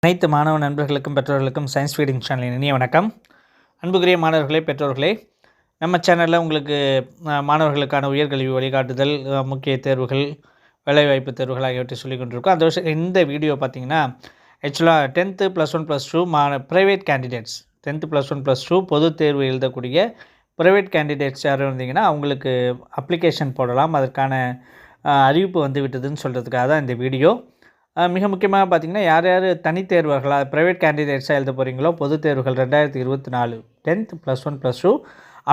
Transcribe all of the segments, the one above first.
அனைத்து மாணவ நண்பர்களுக்கும் பெற்றோர்களுக்கும் சயின்ஸ் ஃபீடிங் சேனலின் இனிய வணக்கம். அன்புக்குரிய மாணவர்களே, பெற்றோர்களே, நம்ம சேனலில் உங்களுக்கு மாணவர்களுக்கான உயர்கல்வி வழிகாட்டுதல், முக்கிய தேர்வுகள், வேலைவாய்ப்பு தேர்வுகள் ஆகியவற்றை சொல்லிக் கொண்டிருக்கோம். அந்த விஷயம் இந்த வீடியோ பார்த்திங்கன்னா ஆக்சுவலாக 10th +1 +2 ப்ரைவேட் கேண்டிடேட்ஸ் 10th +1 +2 பொது தேர்வு எழுதக்கூடிய ப்ரைவேட் கேண்டிடேட்ஸ் யாரும் இருந்தீங்கன்னா அவங்களுக்கு அப்ளிகேஷன் போடலாம். அதற்கான அறிவிப்பு வந்து விட்டதுன்னு சொல்கிறதுக்காக தான் இந்த வீடியோ. மிக முக்கியமாக பார்த்திங்கன்னா யார் யார் தனித்தேர்வுகளாக ப்ரைவேட் கேண்டிடேட்ஸாக எழுத போகிறீங்களோ பொதுத் தேர்வுகள் 2024 10th +1 +2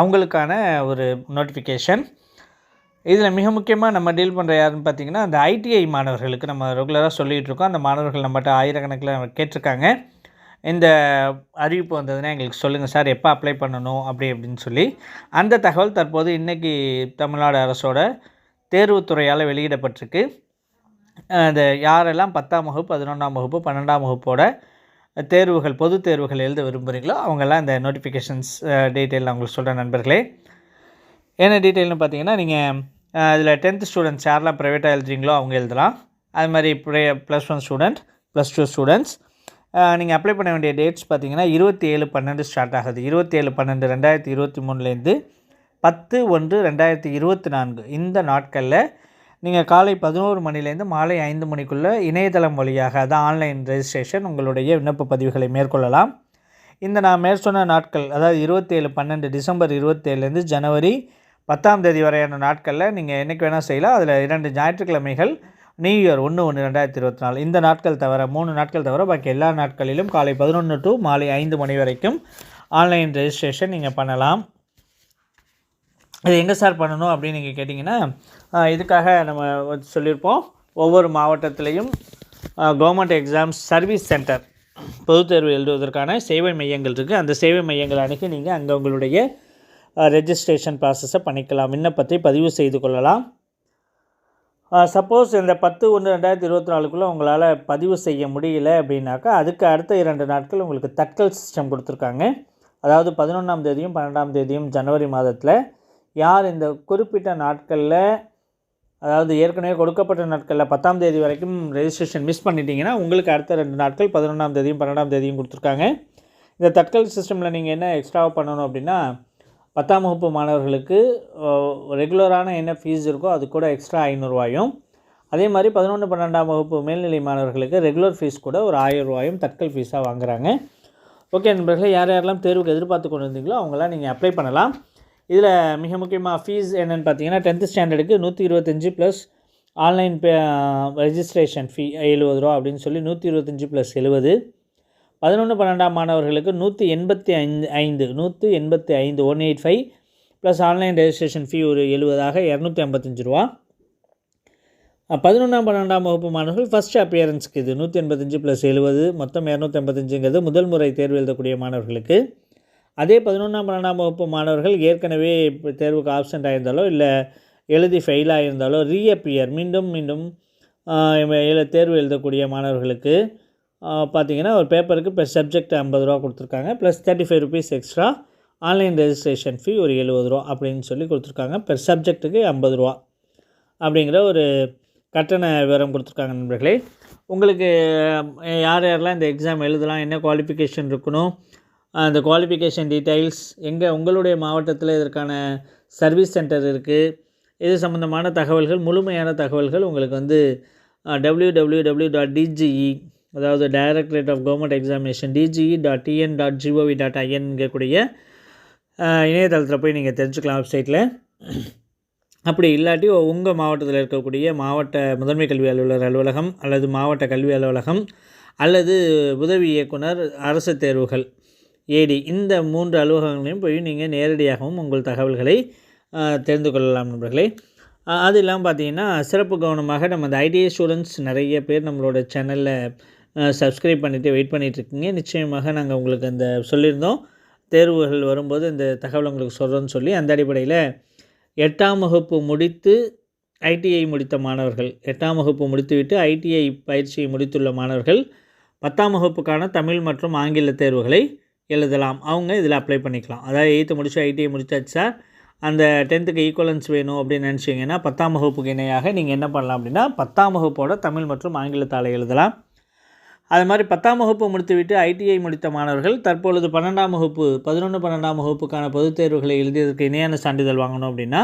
அவங்களுக்கான ஒரு நோட்டிஃபிகேஷன். இதில் மிக முக்கியமாக நம்ம டீல் பண்ணுற யாருன்னு பார்த்திங்கன்னா அந்த ஐடிஐ மாணவர்களுக்கு நம்ம ரெகுலராக சொல்லிகிட்டு இருக்கோம். அந்த மாணவர்கள் நம்மகிட்ட ஆயிரக்கணக்கில் கேட்டிருக்காங்க. இந்த அறிவிப்பு வந்ததுன்னா எங்களுக்கு சொல்லுங்கள் சார், எப்போ அப்ளை பண்ணணும் அப்படின்னு சொல்லி. அந்த தகவல் தற்போது இன்றைக்கி தமிழ்நாடு அரசோட தேர்வுத்துறையால் வெளியிடப்பட்டிருக்கு. அந்த யாரெல்லாம் 10ஆம் வகுப்பு, 11ஆம் வகுப்பு, 12ஆம் வகுப்போட தேர்வுகள் பொது தேர்வுகள் எழுத விரும்புகிறீங்களோ அவங்கெல்லாம் இந்த நோட்டிஃபிகேஷன்ஸ் டீட்டெயில் நான் உங்களுக்கு சொல்கிறேன் நண்பர்களே. என்ன டீட்டெயில்னு பார்த்தீங்கன்னா நீங்கள் இதில் 10th ஸ்டூடெண்ட்ஸ் யாரெல்லாம் ப்ரைவேட்டாக எழுதுறீங்களோ அவங்க எழுதலாம். அது மாதிரி +1 ஸ்டூடெண்ட், +2 ஸ்டூடெண்ட்ஸ் நீங்கள் அப்ளை பண்ண வேண்டிய டேட்ஸ் பார்த்தீங்கன்னா 27/12 ஸ்டார்ட் ஆகுது. 27/12/2023 10/1/2024 இந்த நாட்களில் நீங்கள் காலை 11 மணிலேருந்து மாலை 5 மணிக்குள்ளே இணையதளம் வழியாக அதான் ஆன்லைன் ரெஜிஸ்ட்ரேஷன் உங்களுடைய விண்ணப்ப பதிவுகளை மேற்கொள்ளலாம். இந்த நான் மேற்சொன்ன நாட்கள், அதாவது 27/12 டிசம்பர் 27லேருந்து ஜனவரி 10ஆம் தேதி வரையான நாட்களில் நீங்கள் என்றைக்கு வேணால் செய்யலாம். அதில் 2 ஞாயிற்றுக்கிழமைகள் நியூ இயர் 1/1/2024 இந்த நாட்கள் தவிர 3 நாட்கள் தவிர பாக்கி எல்லா நாட்களிலும் காலை 11 to மாலை 5 மணி வரைக்கும் ஆன்லைன் ரெஜிஸ்ட்ரேஷன் நீங்கள் பண்ணலாம். இது எங்கே சார் பண்ணணும் அப்படின்னு நீங்கள் கேட்டிங்கன்னா இதுக்காக நம்ம சொல்லியிருப்போம். ஒவ்வொரு மாவட்டத்திலையும் கவர்மெண்ட் எக்ஸாம்ஸ் சர்வீஸ் சென்டர் பொதுத் தேர்வு எழுதுவதற்கான சேவை மையங்கள் இருக்குது. அந்த சேவை மையங்கள் அணுகி நீங்கள் அங்கே உங்களுடைய ரெஜிஸ்ட்ரேஷன் ப்ராசஸை பண்ணிக்கலாம், விண்ணப்பத்தை பதிவு செய்து கொள்ளலாம். சப்போஸ் இந்த 10/1/2024 உங்களால் பதிவு செய்ய முடியல அப்படின்னாக்கா அதுக்கு அடுத்த 2 நாட்கள் உங்களுக்கு தட்கல் சிஸ்டம் கொடுத்துருக்காங்க. அதாவது 11ஆம் தேதியும் 12ஆம் தேதியும் ஜனவரி மாதத்தில் யார் இந்த குறிப்பிட்ட நாட்களில், அதாவது ஏற்கனவே கொடுக்கப்பட்ட நாட்களில் 10ஆம் தேதி வரைக்கும் ரெஜிஸ்ட்ரேஷன் மிஸ் பண்ணிட்டீங்கன்னா உங்களுக்கு அடுத்த 2 நாட்கள் 11ஆம் தேதியும் 12ஆம் தேதியும் கொடுத்துருக்காங்க. இந்த தட்கல் சிஸ்டமில் நீங்கள் என்ன எக்ஸ்ட்ராவாக பண்ணணும் அப்படின்னா 10ஆம் வகுப்பு மாணவர்களுக்கு ரெகுலரான என்ன ஃபீஸ் இருக்கோ அது கூட எக்ஸ்ட்ரா 500 ரூபாயும், அதே மாதிரி 11 12ஆம் வகுப்பு மேல்நிலை மாணவர்களுக்கு ரெகுலர் ஃபீஸ் கூட ஒரு 1000 ரூபாயும் தட்கல் ஃபீஸாக வாங்குகிறாங்க. ஓகே நண்பர்களே, யார் யாரெல்லாம் தேர்வுக்கு எதிர்பார்த்து கொண்டு இருந்தீங்களோ அவங்களாம் நீங்கள் அப்ளை பண்ணலாம். இதில் மிக முக்கியமாக ஃபீஸ் என்னென்னு பார்த்தீங்கன்னா 10th ஸ்டாண்டர்டுக்கு 125 ப்ளஸ் ஆன்லைன் ரெஜிஸ்ட்ரேஷன் ஃபீ 70 ரூபா அப்படின்னு சொல்லி 125 + 70. 11 12ஆம் மாணவர்களுக்கு 185 185 ப்ளஸ் ஆன்லைன் ரெஜிஸ்ட்ரேஷன் ஃபீ ஒரு 70ஆக 255 ரூபா. 11ஆம் 12ஆம் வகுப்பு மாணவர்கள் ஃபஸ்ட் அப்பியரன்ஸுக்கு இது 185 + 70 மொத்தம் 255ங்கிறது முதல் முறை தேர்வு எழுதக்கூடிய மாணவர்களுக்கு. அதே 11ஆம் 12ஆம் வகுப்பு மாணவர்கள் ஏற்கனவே தேர்வுக்கு ஆப்சண்ட் ஆகியிருந்தாலோ இல்லை எழுதி ஃபெயில் ஆகியிருந்தாலோ ரீஅப்பியர் மீண்டும் தேர்வு எழுதக்கூடிய மாணவர்களுக்கு பார்த்திங்கன்னா ஒரு பேப்பருக்கு பெர் சப்ஜெக்ட் 50 ரூபா கொடுத்துருக்காங்க. Plus 35 rupees extra online registration ஃபீ ஒரு 70 ரூபா அப்படின்னு சொல்லி கொடுத்துருக்காங்க. பெர் சப்ஜெக்ட்டுக்கு 50 ரூபா அப்படிங்கிற ஒரு கட்டண விவரம் கொடுத்துருக்காங்க நண்பர்களே. உங்களுக்கு யார் யாரெல்லாம் இந்த எக்ஸாம் எழுதலாம், என்ன குவாலிஃபிகேஷன் இருக்கணும், அந்த குவாலிஃபிகேஷன் டீட்டெயில்ஸ், எங்கே உங்களுடைய மாவட்டத்தில் இதற்கான சர்வீஸ் சென்டர் இருக்குது, இது சம்மந்தமான தகவல்கள், முழுமையான தகவல்கள் உங்களுக்கு வந்து www.dge அதாவது directorate of government examination dge.tn.gov.in இணையதளத்தில் போய் நீங்கள் தெரிஞ்சுக்கலாம் வெப்சைட்டில். அப்படி இல்லாட்டி உங்கள் மாவட்டத்தில் இருக்கக்கூடிய மாவட்ட முதன்மை கல்வி அலுவலர் அலுவலகம் அல்லது மாவட்ட கல்வி அலுவலகம் அல்லது உதவி இயக்குனர் அரசு தேர்வுகள் ஏடி இந்த 3 அலுவலகங்களையும் போய் நீங்கள் நேரடியாகவும் உங்கள் தகவல்களை தெரிந்து கொள்ளலாம் நண்பர்களே. அது இல்லாமல் பார்த்தீங்கன்னா சிறப்பு கவனமாக நம்ம இந்த ஐடிஐ ஸ்டூடெண்ட்ஸ் நிறைய பேர் நம்மளோட சேனலில் சப்ஸ்கிரைப் பண்ணிவிட்டு வெயிட் பண்ணிகிட்ருக்கீங்க. நிச்சயமாக நாங்கள் உங்களுக்கு இந்த சொல்லியிருந்தோம் தேர்வுகள் வரும்போது இந்த தகவல் உங்களுக்கு சொல்கிறோன்னு சொல்லி. அந்த அடிப்படையில் 8ஆம் வகுப்பு முடித்து ஐடிஐ முடித்த மாணவர்கள், 8ஆம் வகுப்பு முடித்துவிட்டு ஐடிஐ பயிற்சியை முடித்துள்ள மாணவர்கள் 10ஆம் வகுப்புக்கான தமிழ் மற்றும் ஆங்கில தேர்வுகளை எழுதலாம். அவங்க இதில் அப்ளை பண்ணிக்கலாம். அதாவது 8th முடிச்சு ஐடிஐ முடிச்சாச்சு சார், அந்த 10th ஈக்குவலன்ஸ் வேணும் அப்படின்னு நினச்சிங்கன்னா 10ஆம் வகுப்புக்கு இணையாக நீங்கள் என்ன பண்ணலாம் அப்படின்னா 10ஆம் வகுப்போட தமிழ் மற்றும் ஆங்கில தாளை எழுதலாம். அது மாதிரி 10ஆம் வகுப்பு முடித்துவிட்டு ஐடிஐ முடித்த மாணவர்கள் தற்பொழுது 12ஆம் வகுப்பு 12ஆம் வகுப்புக்கான பொதுத் தேர்வுகளை எழுதியதற்கு இணையான சான்றிதழ் வாங்கணும் அப்படின்னா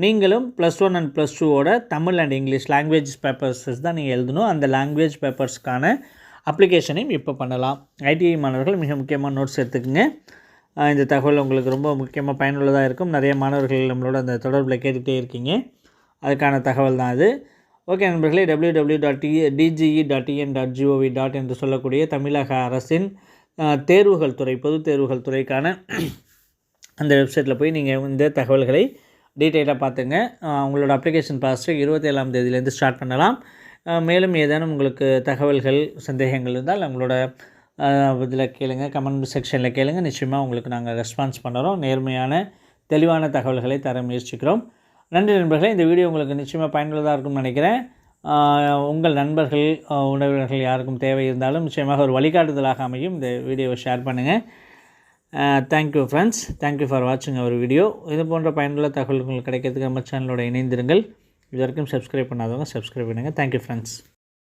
நீங்களும் +1 அண்ட் +2ஓட தமிழ் அண்ட் இங்கிலீஷ் லாங்குவேஜ் பேப்பர்ஸஸ் தான் நீங்கள் எழுதணும். அந்த லாங்குவேஜ் பேப்பர்ஸ்க்கான அப்ளிகேஷனையும் இப்போ பண்ணலாம். ஐடிஐ மாணவர்கள் மிக முக்கியமான நோட்ஸ் எடுத்துக்கோங்க. இந்த தகவல் உங்களுக்கு ரொம்ப முக்கியமாக பயனுள்ளதாக இருக்கும். நிறைய மாணவர்கள் நம்மளோட அந்த தொடர்பில் கேட்டுகிட்டே இருக்கீங்க. அதுக்கான தகவல் தான் அது. ஓகே நண்பர்களே, www.dge.in.gov. என்று சொல்லக்கூடிய தமிழக அரசின் தேர்வுகள் துறை பொதுத் தேர்வுகள் துறைக்கான அந்த வெப்சைட்டில் போய் நீங்கள் இந்த தகவல்களை டீட்டெயிலாக பார்த்துங்க. உங்களோட அப்ளிகேஷன் ப்ராசஸ் 27ஆம் தேதியிலேருந்து ஸ்டார்ட் பண்ணலாம். மேலும் ஏதேனும் உங்களுக்கு தகவல்கள் சந்தேகங்கள் இருந்தால் நம்மளோட இதில் கேளுங்க, கமெண்ட் செக்ஷனில் கேளுங்க. நிச்சயமாக உங்களுக்கு நாங்கள் ரெஸ்பான்ஸ் பண்ணுறோம். நேர்மையான தெளிவான தகவல்களை தர முயற்சிக்கிறோம். நன்றி நண்பர்களே. இந்த வீடியோ உங்களுக்கு நிச்சயமாக பயனுள்ளதாக இருக்கும்னு நினைக்கிறேன். உங்கள் நண்பர்கள் உறவினர்கள் யாருக்கும் தேவை இருந்தாலும் நிச்சயமாக ஒரு வழிகாட்டுதலாக அமையும். இந்த வீடியோவை ஷேர் பண்ணுங்கள். தேங்க்யூ ஃப்ரெண்ட்ஸ், தேங்க்யூ ஃபார் வாட்சிங் அவர் வீடியோ. இது போன்ற பயனுள்ள தகவல்கள் கிடைக்கிறதுக்கு நம்ம சேனலோட இணைந்திருங்கள். இது வரைக்கும் சப்ஸ்கிரைப் பண்ணாதவங்க சப்ஸ்கிரைப் பண்ணுங்கள். Thank you friends.